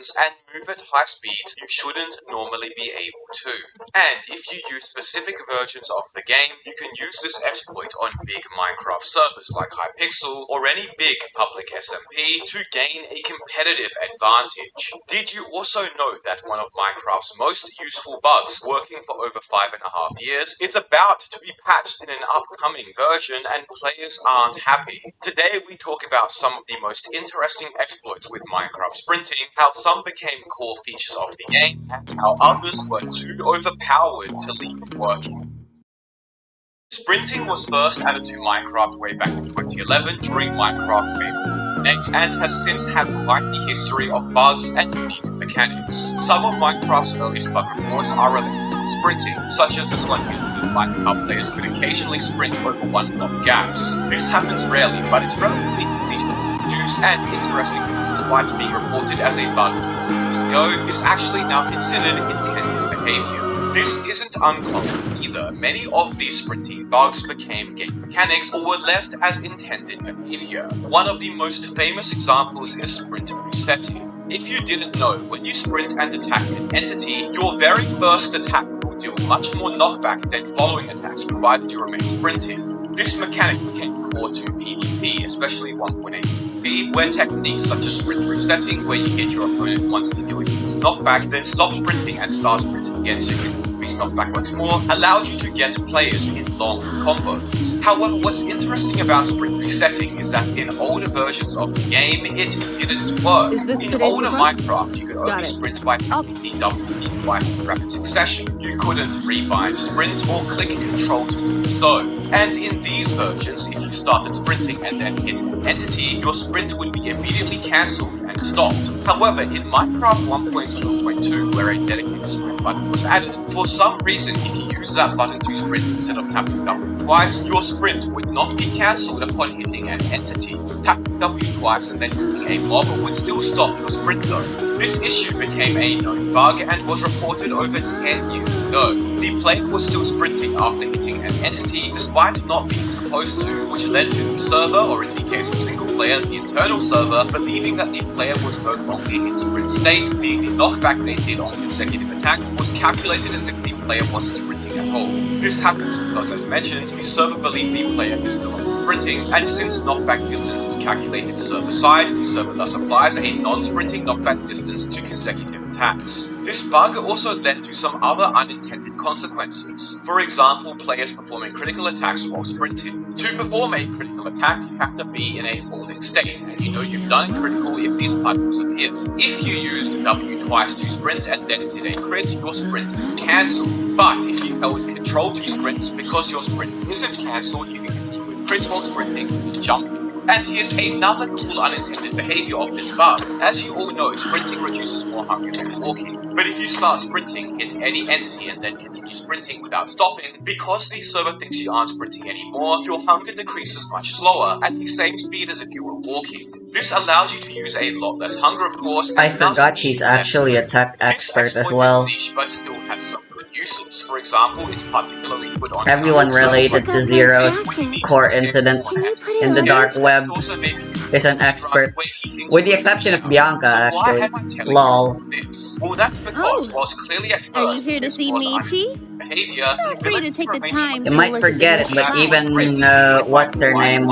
positions and move at high speeds you shouldn't normally be able to. And if you use specific versions of the game, you can use this exploit on big Minecraft servers like Hypixel or any big public SMP to gain a competitive advantage. Did you also know that one of Minecraft's most useful bugs, working for over 5.5 years, is about to be patched in an upcoming version and players aren't happy? Today we talk about some of the most interesting exploits with Minecraft sprinting, how some became core features of the game, and how others were too overpowered to leave working. Sprinting was first added to Minecraft way back in 2011 during Minecraft Beta 1.8 and has since had quite the history of bugs and unique mechanics. Some of Minecraft's earliest bug reports are related to sprinting, such as this one here that how players could occasionally sprint over one-block gaps. This happens rarely, but it's relatively easy to reproduce, and interestingly, despite being reported as a bug 2 years ago, is actually now considered intended behavior. This isn't uncommon either. Many of these sprinting bugs became game mechanics or were left as intended behavior. One of the most famous examples is sprint resetting. If you didn't know, when you sprint and attack an entity, your very first attack will deal much more knockback than following attacks provided you remain sprinting. This mechanic became core to PvP, especially 1.8 PvP, where techniques such as sprint resetting, where you hit your opponent once to do increased knockback, then stop sprinting and start sprinting again so you can increase knockback once more, allowed you to get players in long combos. However, what's interesting about sprint resetting is that in older versions of the game, it didn't work. In older Minecraft, you could only sprint by tapping the W key twice in rapid succession. You couldn't rebind sprint or click control to do so. And in these versions, if you started sprinting and then hit an entity, your sprint would be immediately cancelled and stopped. However, in Minecraft 1.0.2, where a dedicated sprint button was added, for some reason, if you use that button to sprint instead of tapping W twice, your sprint would not be cancelled upon hitting an entity. Tapping W twice and then hitting a mob would still stop your sprint though. This issue became a known bug and was reported over 10 years ago. The player was still sprinting after hitting an entity despite not being supposed to, which led to the server, or in the case of single player, the internal server, believing that the player was no longer in sprint state, being the knockback they did on consecutive attacks was calculated as if the player wasn't sprinting at all. This happens because, as mentioned, the server believed the player is no longer sprinting, and since knockback distance is calculated server-side, the server thus applies a non-sprinting knockback distance to consecutive attacks. This bug also led to some other unintended consequences. For example, players performing critical attacks while sprinting. To perform a critical attack, you have to be in a falling state, and you know you've done critical if these particles appear. If you used W twice to sprint and then did a crit, your sprint is cancelled. But if you held control to sprint, because your sprint isn't cancelled, you can continue with crit while sprinting and jumping. And here's another cool unintended behavior of this bug. As you all know, sprinting reduces more hunger than walking. But if you start sprinting, hit any entity, and then continue sprinting without stopping, because the server thinks you aren't sprinting anymore, your hunger decreases much slower, at the same speed as if you were walking. This allows you to use a lot less hunger, of course. I forgot she's actually a tech expert as well. Niche, but still has some good uses. For example, it's particularly good on everyone related to Zero's core incident in the dark web is an expert, with the exception of Bianca, actually. Lol. Well, that's because whilst clearly at first, are you here to see Michi? Behavior, feel free to take the time You to might look forget at it, the but even what's her name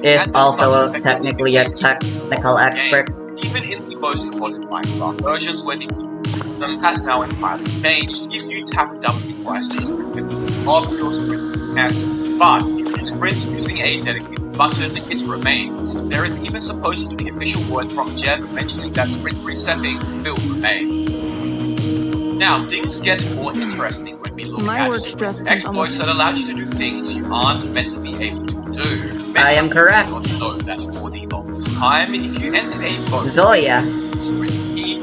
is also technically a technical expert. Even in the most modern Minecraft versions where the system has now entirely changed, if you tap W twice to sprint, your sprint is cancelled. But if you sprint using a dedicated button, it remains. There is even supposed to be official word from Jeb mentioning that sprint resetting will remain. Now, things get more interesting when we look at exploits that allow you to do things you aren't meant to be able to do. I am correct. Not know that for the longest time, if you entered a boat, Zoya,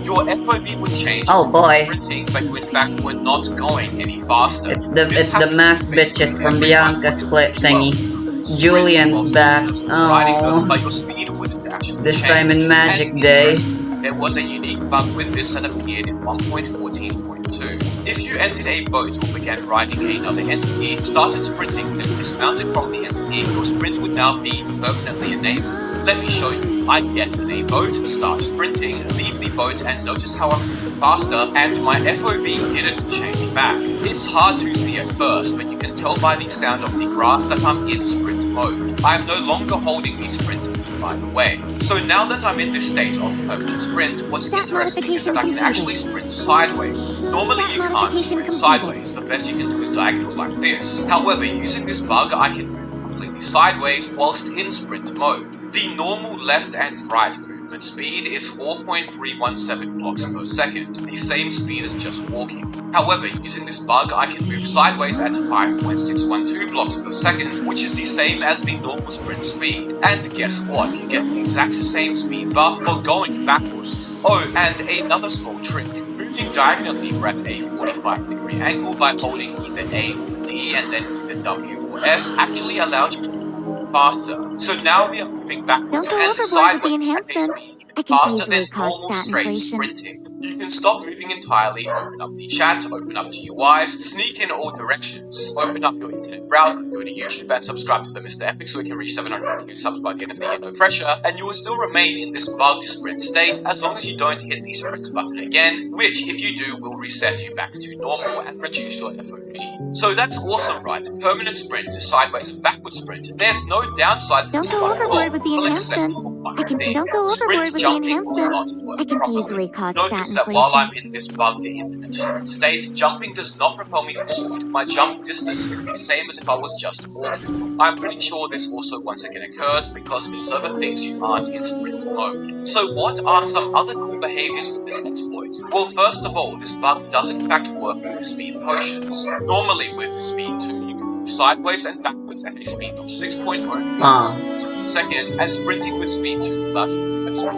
your FOV would change. Oh boy, sprinting, but you in fact were not going any faster. It's the masked bitches from Bianca's clip thingy. Julian's back. Oh, but your speed wouldn't actually this change. time in Magic Day. There was a unique bug with this that appeared in 1.14.2. If you entered a boat or began riding another entity, started sprinting, and dismounted from the entity, your sprint would now be permanently enabled. Let me show you. I get in a boat, start sprinting, leave the boat, and notice how I'm moving faster, and my FOV didn't change back. It's hard to see at first, but you can tell by the sound of the grass that I'm in sprint mode. I am no longer holding the sprint key, by the way. So now that I'm in this state of permanent sprint, what's interesting is that I can actually sprint sideways. Normally you can't sprint sideways, the best you can do is diagonal like this. However, using this bug, I can move completely sideways whilst in sprint mode. The normal left and right movement speed is 4.317 blocks per second, the same speed as just walking. However, using this bug, I can move sideways at 5.612 blocks per second, which is the same as the normal sprint speed. And guess what? You get the exact same speed bar for going backwards. Oh, and another small trick. Moving diagonally at a 45-degree angle by holding either A or D and then either W or S actually allows you to move faster. So now we are moving backwards Don't go and overboard with the sideways at a enhancements. speed I can faster easily than cause normal stat straight inflation. sprinting. You can stop moving entirely, open up the chat, open up GUIs, sneak in all directions, open up your internet browser, go to YouTube and subscribe to the Mr. Epic so we can reach 750 subs by the end of the year, no pressure, and you will still remain in this bugged sprint state as long as you don't hit the sprint button again, which if you do will reset you back to normal and reduce your FOV. So that's awesome, right? Permanent sprint, sideways and backward sprint. There's no downsides to Don't this go bug at all. overboard with the Well, except enhancements. for one I can thing. don't go Sprint overboard with the jumping will not enhancements. work I can properly. easily cause stat Notice that while I'm inflation. in this bugged infinite sprint state, jumping does not propel me forward. My jump distance is the same as if I was just walking. I'm pretty sure this also once again occurs because the server thinks you aren't in sprint mode. So what are some other cool behaviors with this exploit? Well, first of all, this bug does in fact work with speed potions. Normally with speed 2, you can move sideways and backwards at a speed of 6.0 per second, and sprinting with speed 2 allows you to move at a speed of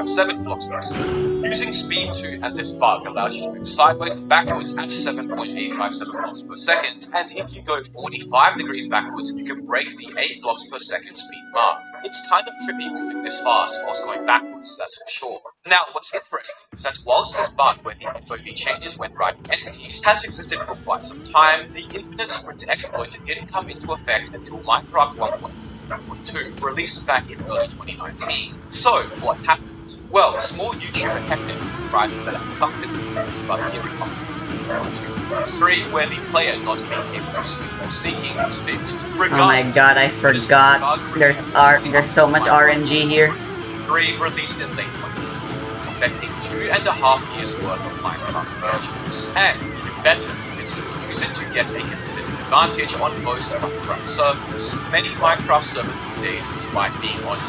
7.57 blocks per second. Using speed 2 and this bug allows you to move sideways and backwards at 7.857 blocks per second, and if you go 45 degrees backwards, you can break the 8 blocks per second speed mark. It's kind of trippy moving this fast whilst going backwards, that's for sure. Now, what's interesting is that whilst this bug where the FOV changes when riding entities has existed for quite some time, the infinite sprint exploit didn't come into effect until Minecraft 1.2, released back in early 2019. So, what happened? Well, small YouTuber Hector prices that something to this bug here in 1.2.3, where the player not being able to swing or sneaking was fixed. Oh my god, I forgot. There's so much RNG here. 3 released in late 2020, affecting 2.5 years worth of Minecraft versions. And even better, you can still use it to get a competitive advantage on most Minecraft servers. Many Minecraft servers these days, despite being on the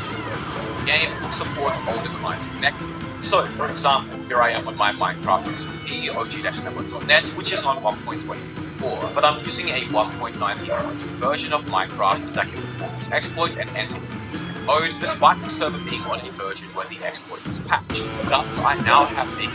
game, will support older clients connected. So, for example, here I am on my Minecraft XP, og-network.net, which is on 1.24, but I'm using a 1.19.2 version of Minecraft that can perform this exploit and enter mode, despite the server being on a version where the exploit is patched. Thus, I now have a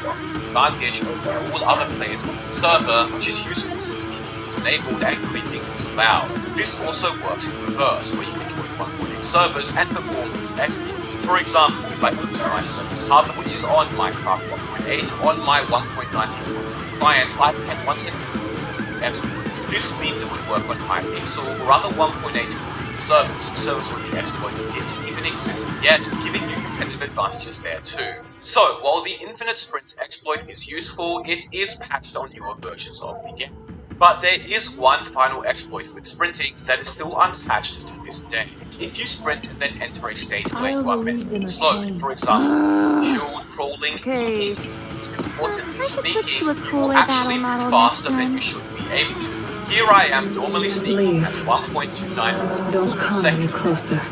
advantage over all other players on the server, which is useful since beacon is enabled and creeping is allowed. This also works in reverse, where you can join 1.8 servers and perform this exploit. For example, if I go to my server's hub, which is on Minecraft 1.8, on my 1.19.2 client, I can once again exploit. This means it would work on Hypixel or other 1.8 servers where the exploit didn't even exist yet, giving you competitive advantages there too. So, while the infinite sprint exploit is useful, it is patched on newer versions of the game. But there is one final exploit with sprinting that is still unpatched to this day. If you sprint and then enter a state where you are meant to be slowed, for example, shield, crawling, eating, most importantly sneaking, you will actually move faster than you should be able to. Here I am normally sneaking at 1.29 blocks per second,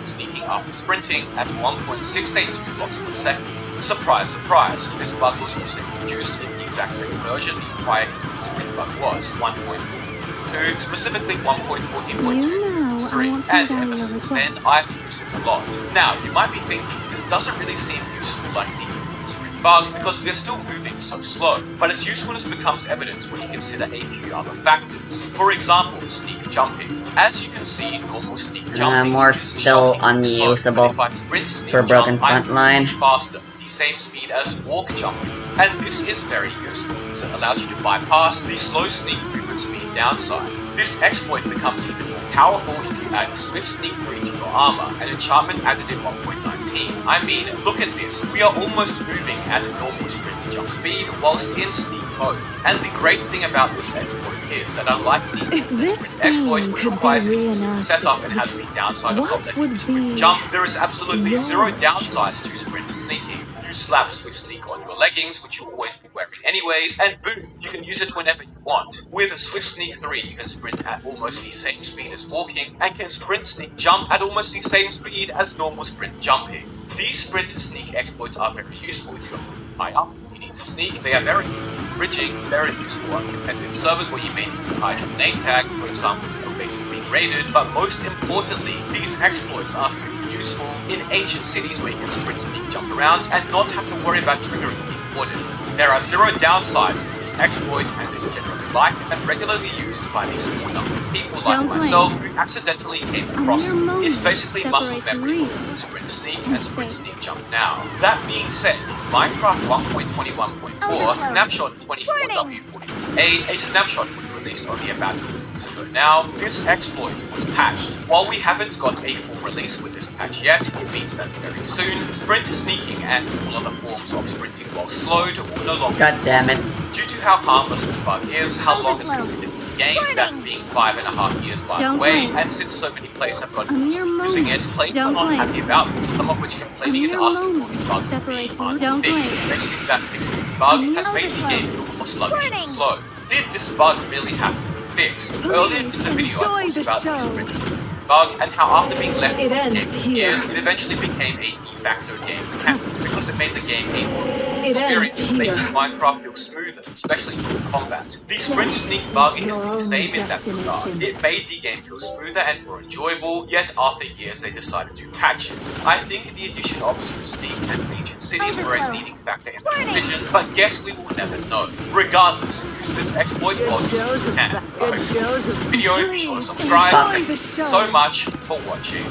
sneaking after sprinting at 1.682 blocks per second. Surprise, surprise, this bug was also introduced in the exact same version the prior sprint bug was, 1.14.2, specifically 1.14.2.3, and ever since then I've used it a lot. Now, you might be thinking, this doesn't really seem useful like the sprint bug because we're still moving so slow, but its usefulness becomes evident when you consider a few other factors. For example, sneak jumping. As you can see, normal sneak jumping More is still shockingly slow, unusable but if I sprint sneak for broken jump, I'm front line. much faster, the same speed as walk jumping. And this is very useful, as it allows you to bypass the slow sneak movement speed downside. This exploit becomes even more powerful if you you add Swift Sneak 3 to your armor, an enchantment added in 1.19. I mean, look at this, we are almost moving at normal sprint to jump speed whilst in sneak mode. And the great thing about this exploit is that unlike the If this sprint exploit, scene which could be requires a specific reenacted, setup and has the downside of what not letting you would sprint to be jump, there is absolutely your zero downsides to sprint to sneaking. You slap Swift Sneak on your leggings, which you'll always be wearing anyways, and boom, you can use it whenever you want. With a Swift Sneak 3, you can sprint at almost the same speed as walking, and can sprint sneak jump at almost the same speed as normal sprint jumping. These sprint to sneak exploits are very useful if you're high up, you need to sneak. They are very useful for bridging, very useful on competitive servers where you may need to hide your name tag, for example, your base is being raided, but most importantly, these exploits are super useful in ancient cities where you can sprint, sneak, jump around, and not have to worry about triggering the warden. There are zero downsides to this exploit, and is generally liked and regularly used by the small number of people like Don't blame. myself who accidentally came across mere it. moment It's basically muscle separates memory real for sprint sneak and and sprint fake. sneak jump now. That being said, Minecraft 1.21.4 Snapshot 24W40A, a snapshot which released only about 2 weeks ago now, this exploit was patched. While we haven't got a full release with this patch yet, it means that very soon, sprint sneaking and all other forms of sprinting while slowed will no longer. God damn it. Due to how harmless the bug is, how long it's existed in the game, that being 5.5 years by the Don't way, blame. and since so many players have gotten A used mere to using it, moment. players are Don't not blame. happy about this, some of which complaining A and mere asking for moment the bug to be separates you. Don't unfixed. blame. Eventually that fixing the bug A has mere made the game feel more sluggish and Warning. slow. Did this bug really have to be fixed? Earlier in the video I enjoy talked the about show. the sprint bug and how after being left It in the game ends for here. years, it eventually became a de facto game mechanic because it made the game a more enjoyable It ends experience, here. making Minecraft feel smoother, especially in combat. The sprint sneak bug is your the only same in that regard. destination. It made the game feel smoother and more enjoyable, yet after years they decided to patch it. I think the addition of Swift Sneak and ancient cities were a leading factor in the decision, but guess we will never know. Regardless, use this exploit while you still can. I hope you enjoyed the video, be sure to subscribe. Thank you so much for watching.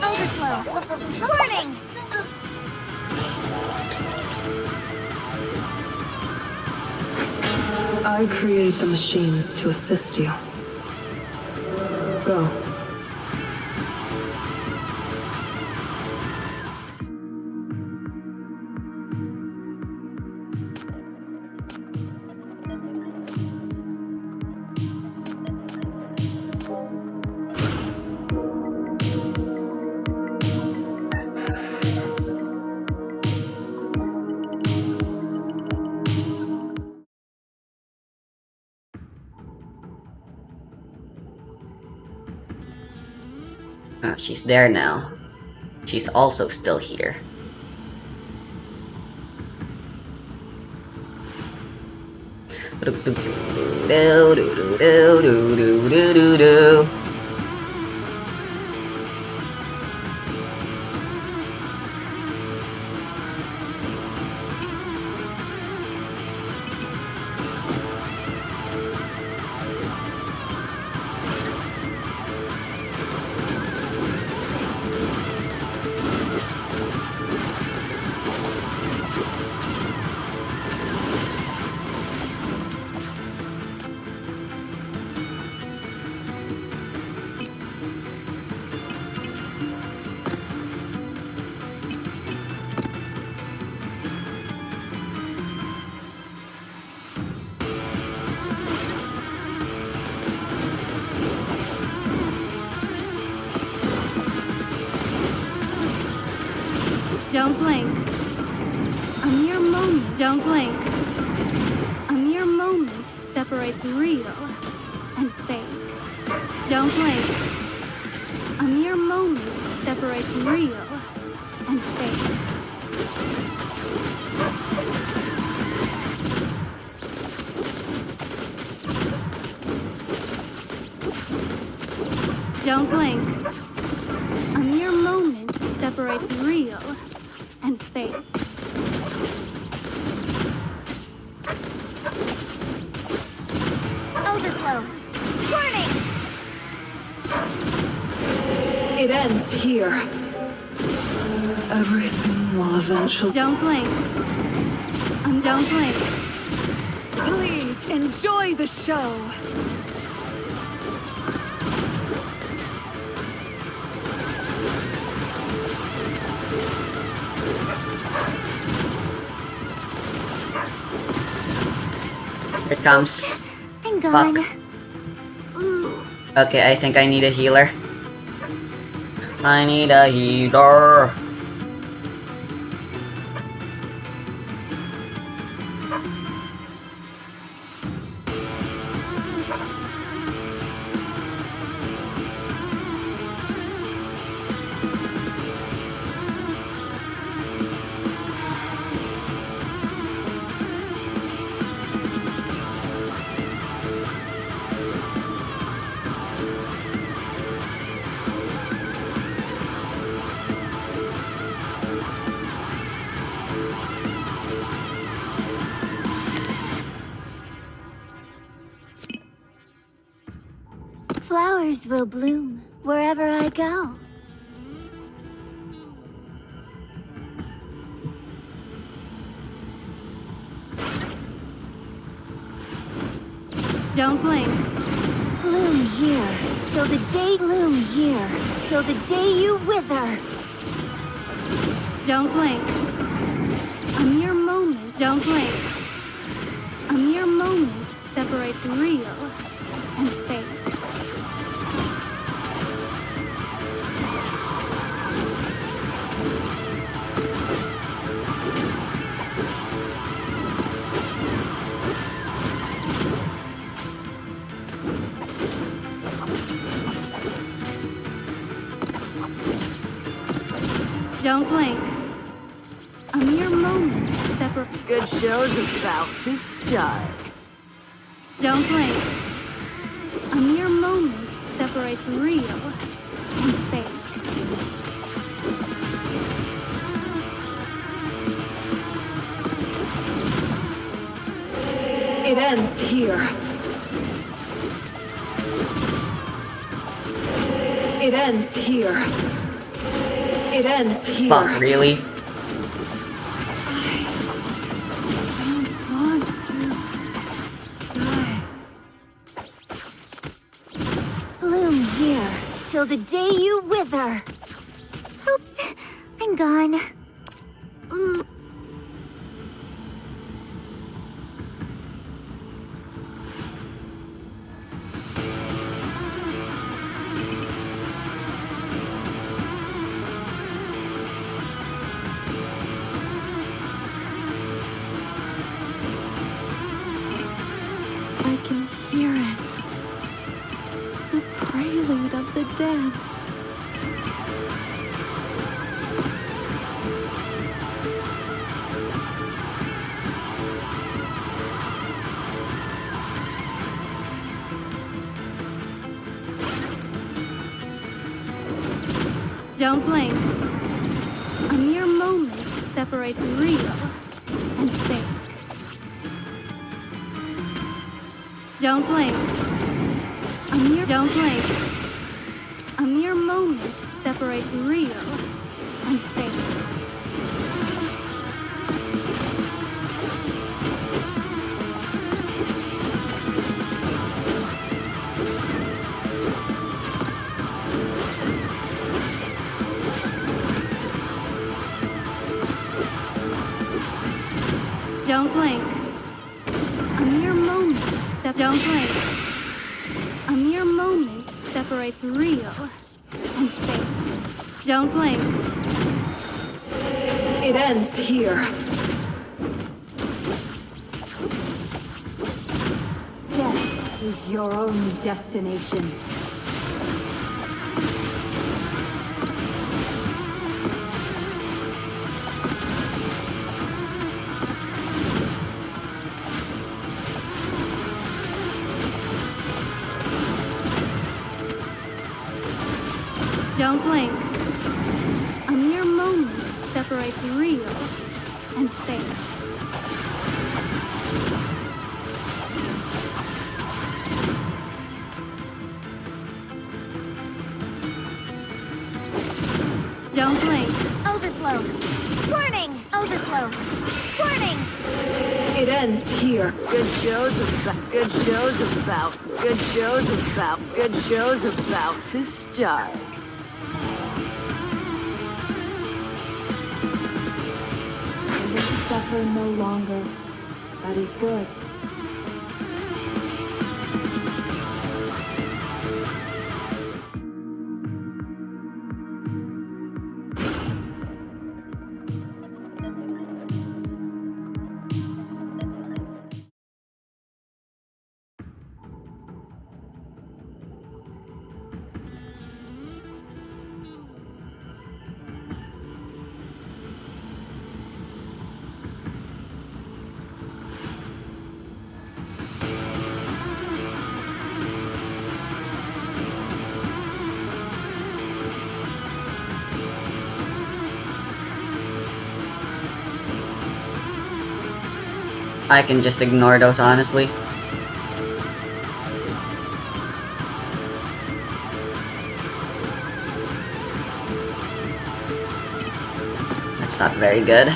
Overflow. Warning! I create the machines to assist you. Go. She's there now. She's also still here. Don't blink. A mere moment. Don't blink. A mere moment separates real and fake. Don't blink. A mere moment separates real and fake. Don't blink. A mere moment separates real and fake. Overflow. Warning! It ends here. Everything will eventually. Don't blink. Don't blink. Please enjoy the show. Here it comes. I'm gone. Okay, I think I need a healer. I need a healer. Flowers will bloom wherever I go. Don't blink. Bloom here till the day bloom here till the day you wither. Don't blink. A mere moment. Don't blink. A mere moment separates real and fake. Don't blink. A mere moment separate. Good show's about to start. Don't blink. A mere moment separates real and fake. It ends here. It ends here. It ends here. Fuck, really? Want to die. Bloom here till the day you wither. Oops, I'm gone. I can hear it. The prelude of the dance. Don't blink. A mere moment separates real and fake. Don't blink. Don't blink. A mere moment separates real and fake. Don't blink. A mere moment don't blink. A mere moment separates real and fake. Don't blink. It ends here. Death is your only destination. Don't blink. A mere moment separates real and fake. Don't blink. Overflow. Warning! Overflow. Warning! It ends here. Good show's about. Good show's about. Good show's about. Good show's about to start. I will suffer no longer. That is good. I can just ignore those, honestly. That's not very good.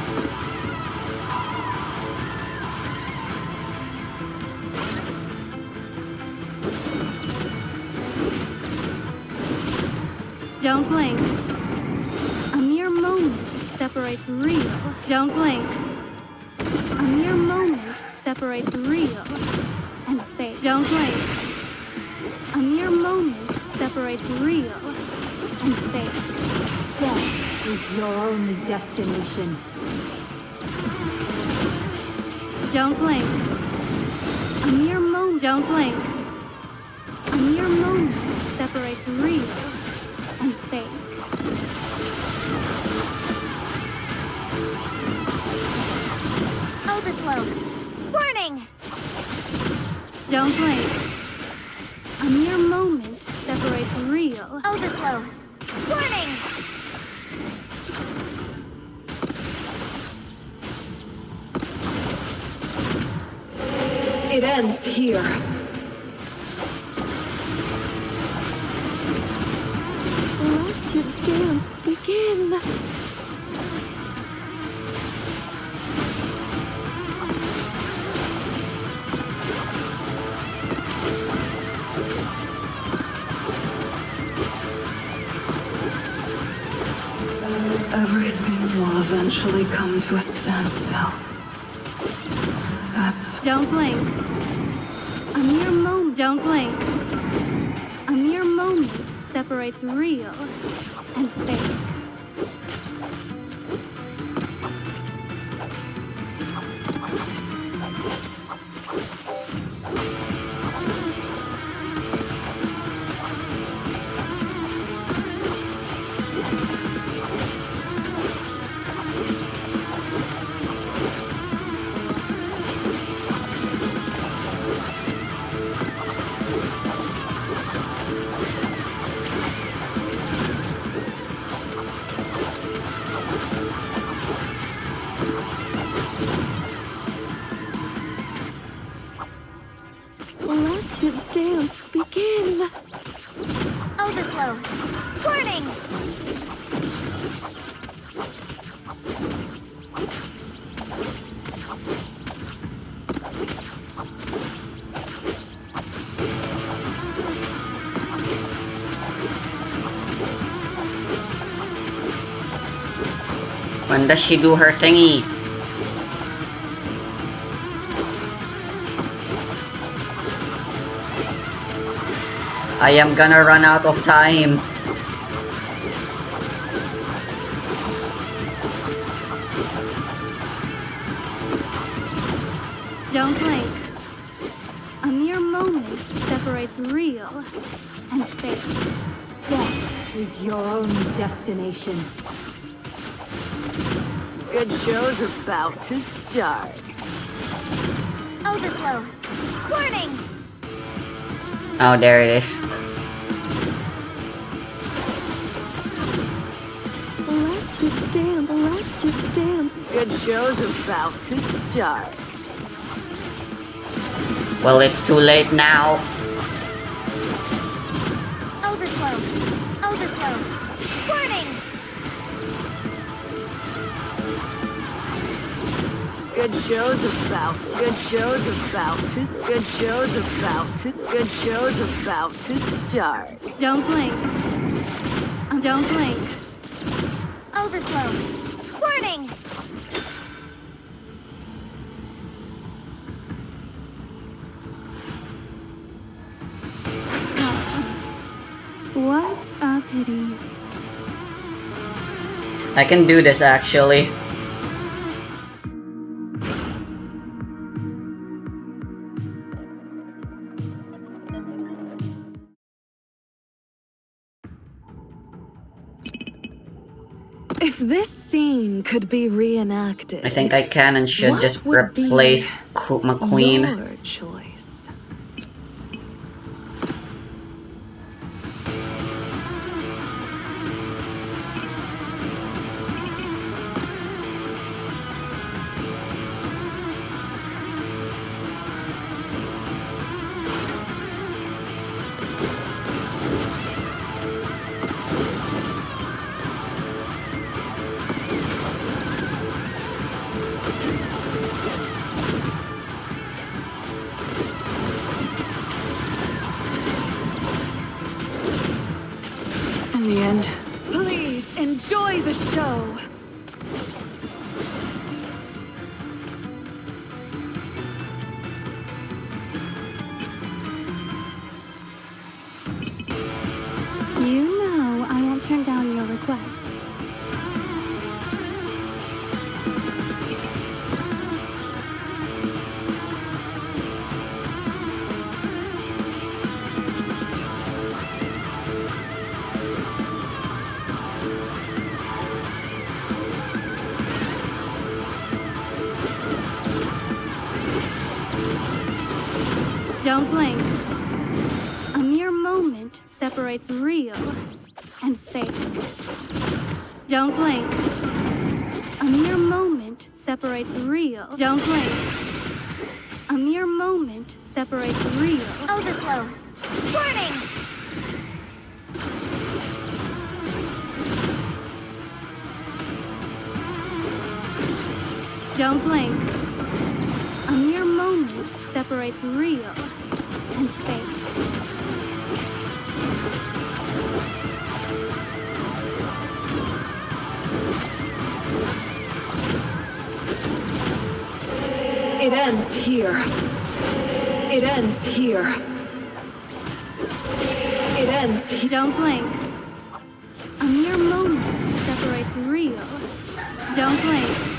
Don't blink. A mere moment separates real. Don't blink. A mere moment separates real and fake. Don't blink. A mere moment separates real and fake. Death is your only destination. Don't blink. A mere moment. Don't blink. A mere moment separates real and fake. Overflow. Warning! Don't blink. A mere moment separates real. Overflow. Warning! It ends here. Let the dance begin. Everything will eventually come to a standstill. That's Don't blink. A mere moment. Don't blink. A mere moment separates real and fake. Let the dance begin. Overflow. Warning! When does she do her thingy? I am gonna run out of time. Don't blink. A mere moment separates real and fake. Death is your only destination. good show's about to start. Overflow. Warning! Oh, there it is. Good show's about to start. Well, it's too late now. Overflow. Overflow. Warning! Good show's about to start. Don't blink. Don't blink. Overflow. Warning! What a pity. I can do this actually. If this scene could be reenacted, I think I can and should what just would be replace McQueen. your choice? Overflow. You know I won't turn down your request. Don't blink. A mere moment separates real and fake. Don't blink. A mere moment separates real. Don't blink. A mere moment separates real. Overflow. Warning! Don't blink. A mere moment separates real and fake. It ends here. It ends here. It ends here. Don't blink. A mere moment separates real. Don't blink.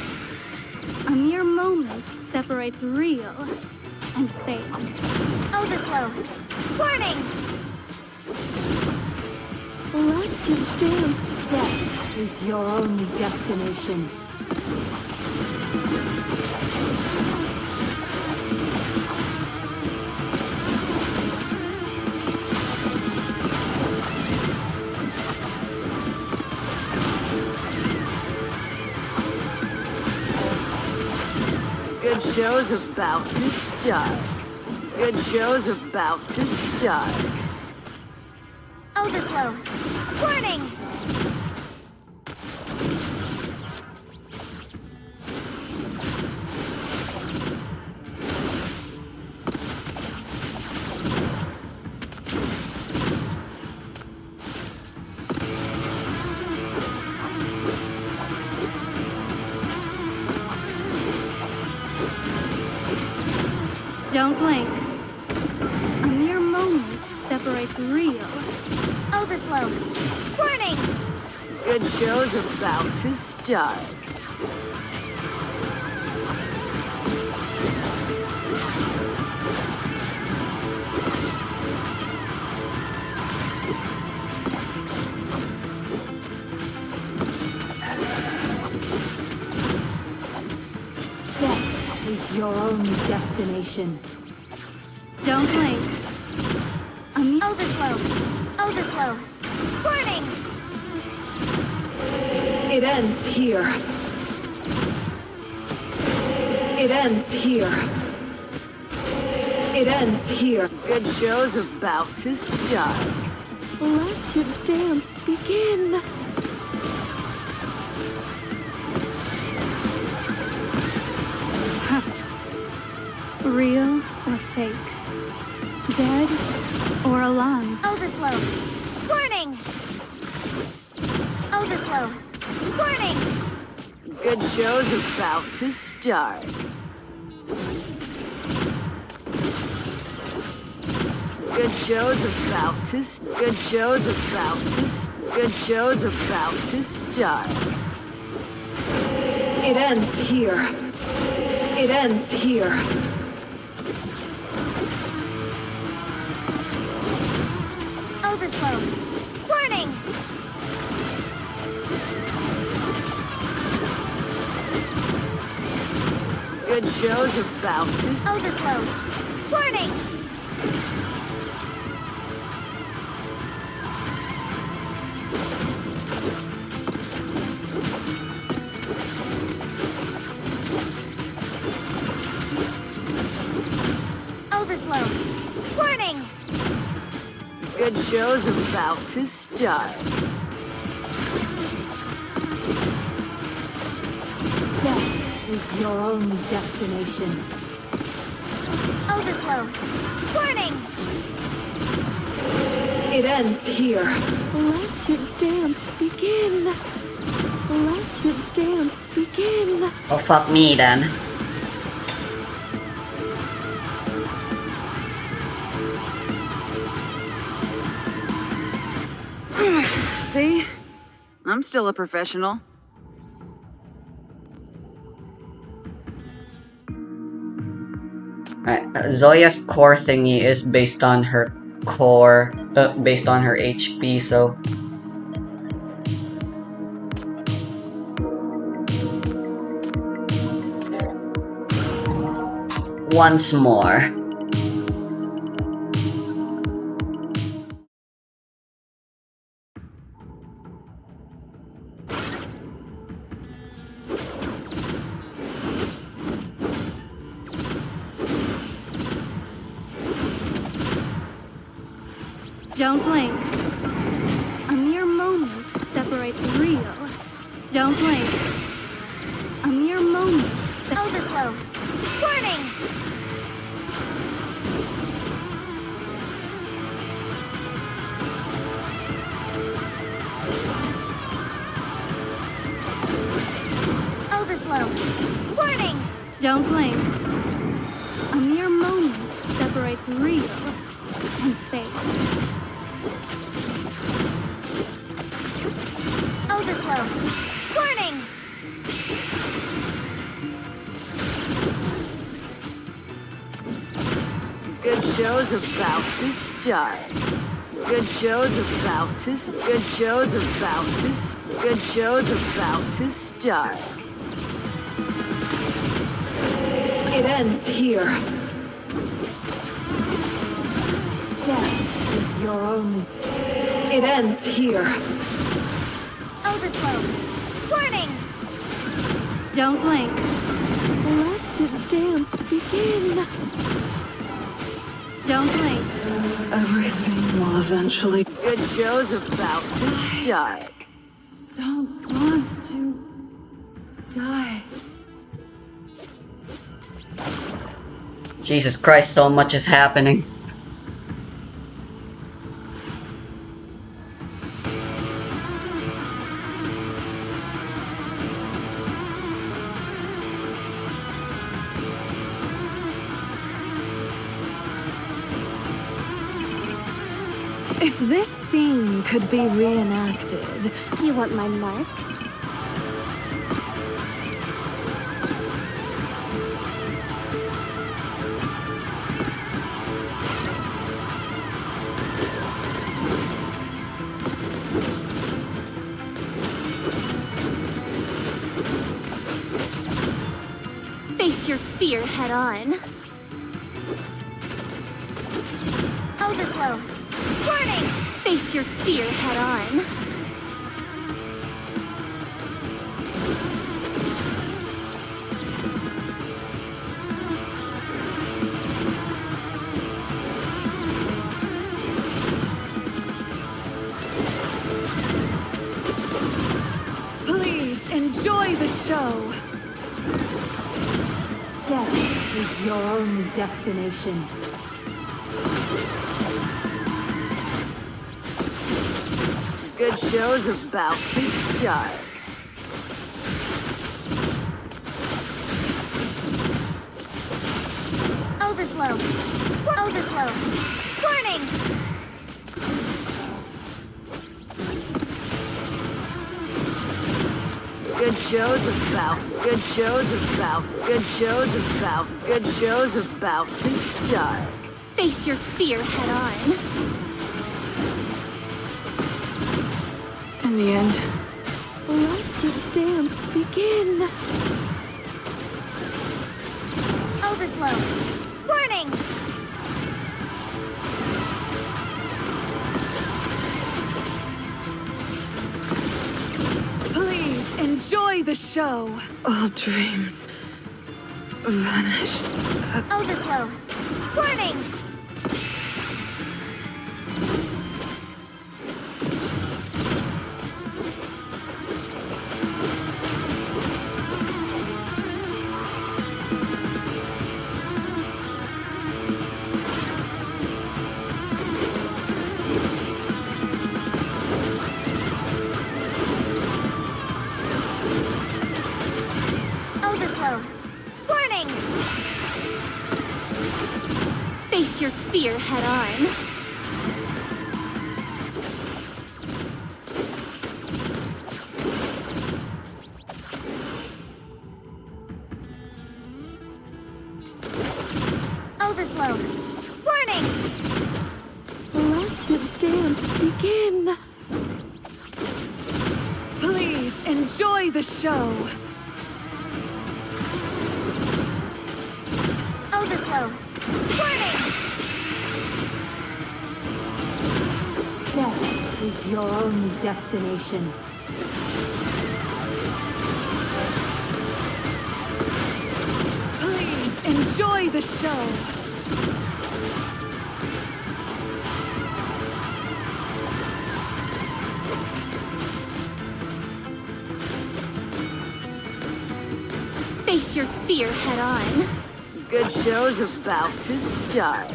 A mere moment separates real and fake. Overflow. Warning! Let you dance. Death is your only destination. Good show's about to start. Good show's about to start. Overflow. Warning! Don't blink. A mere moment separates real. Overflow. Warning! Good show's about to start. Death is your only destination. Don't blink. A mere Overflow. Overflow. Warning! It ends here. It ends here. It ends here. Good show's about to start. Let your dance begin. real or fake. Dead or alive. Overflow. Warning! Overflow. Warning! Good show's about to start. Good show's about to good show's about to good show's about to start. It ends here. It ends here. Overflow. Warning! Good show's about to Overflow. Warning! Overflow. Warning! good show's about to start. Death is your only destination. Overflow. Warning! It ends here. Let your dance begin. Let the dance begin. Oh, fuck me then. See? I'm still a professional. Zoya's core thingy is based on her core, based on her HP, so... Once more. Don't blink. A mere moment separates real. Don't blink. A mere moment. Overflow. Warning! Overflow. Warning! Don't blink. A mere moment separates real and fake. Overflow. Warning! Good show's about to start. Good show's about to. Good show's about to. Good show's about to start. It ends here. Death is your only. It ends here. Overflow. Warning! Don't blink. Let the dance begin. Don't blink. Everything will eventually. Good show's about to start. Don't want to die. Jesus Christ, so much is happening. If this scene could be reenacted, Do you want my mark? Face your fear head on. Overflow. Warning! Face your fear head on. please enjoy the show. Death is your only destination. Good show's about to start. Overflow. Overflow. Warning! Good show's about. Good show's about. Good show's about. Good show's about to start. Face your fear head on. In the end, let the dance begin. Overflow. Warning! Please enjoy the show. All dreams vanish. Overflow. Warning! Face your fear head on. Overflow. Warning! Let the dance begin. Please enjoy the show. Overflow. Warning! Death is your only destination. Please enjoy the show. Face your fear head on. Good show's about to start.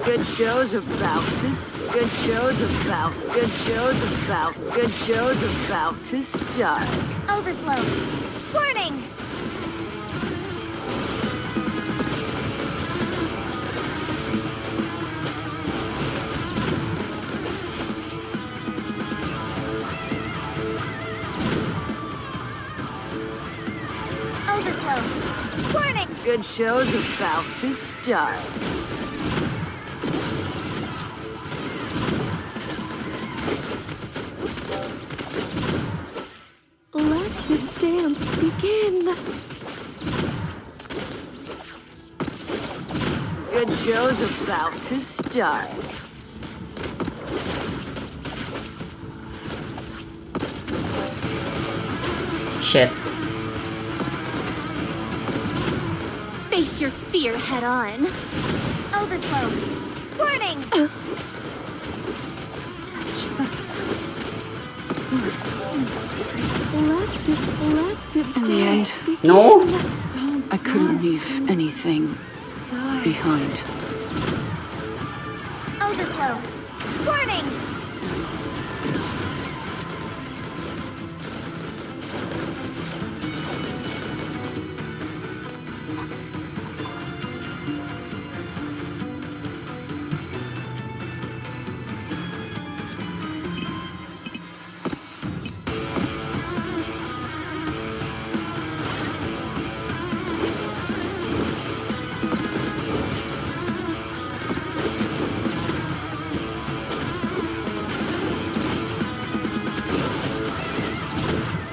Good show's about to good show's about good show's about good show's about to start. Overflow. Warning! Overflow. Warning! Good show's about to start. Let the dance begin. Good show's about to start. Shit. Face your fear head on. Overflow. Warning! In the end, No? I couldn't leave anything behind. Overflow. Warning!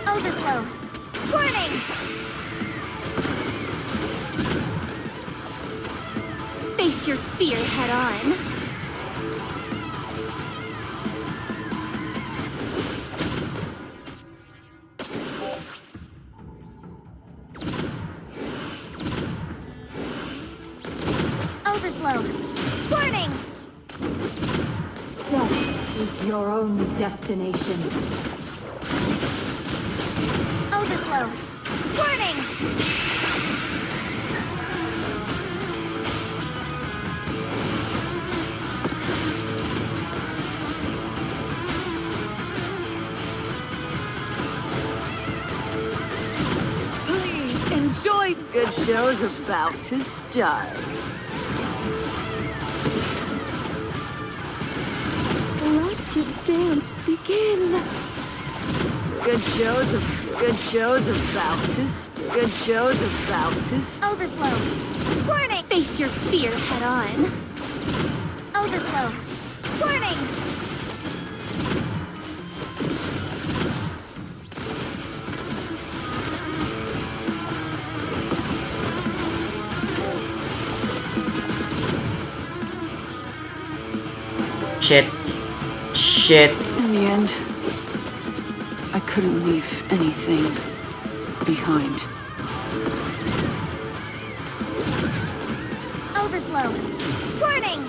Overflow. Warning! Face your fear head on. Overflow. Warning! Death is your only destination. Overflow. Warning! Please enjoy. Good show's about to start. Let the dance begin. Good show's about to good show's about to Overflow. Warning! Face your fear head on. Overflow. Warning! Shit. Shit. In the end, I couldn't leave anything behind. Overflow. Warning!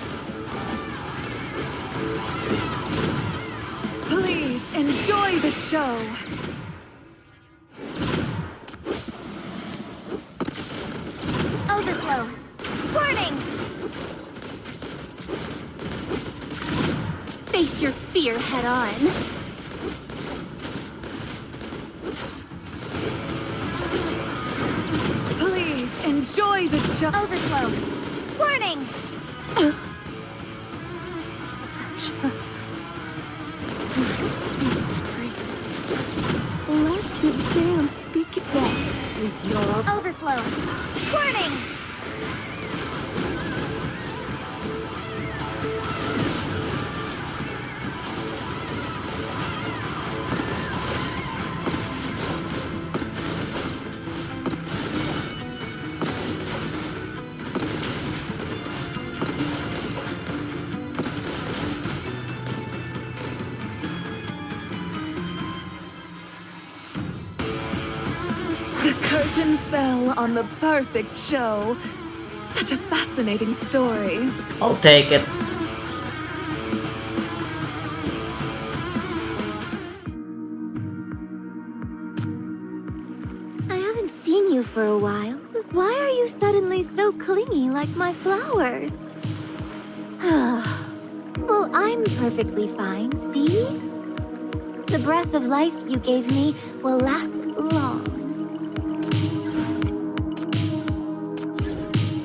Please enjoy the show. Overflow. Warning! Face your fear head on. Please enjoy the show. Overflow. Warning! Such a praise. Let the dance begin. That is your Overflow. Warning! The curtain fell on the perfect show. Such a fascinating story. I'll take it. I haven't seen you for a while. Why are you suddenly so clingy like my flowers? Well, I'm perfectly fine, see? The breath of life you gave me will last long.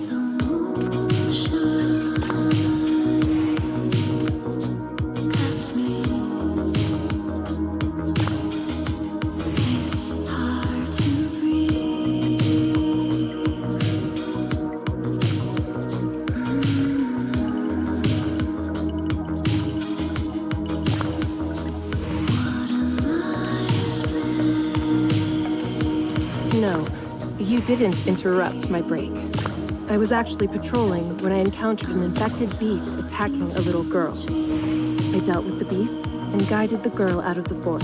The moon shines past me. It's hard to breathe. No, you didn't interrupt my break. I was actually patrolling when I encountered an infected beast attacking a little girl. I dealt with the beast and guided the girl out of the fort.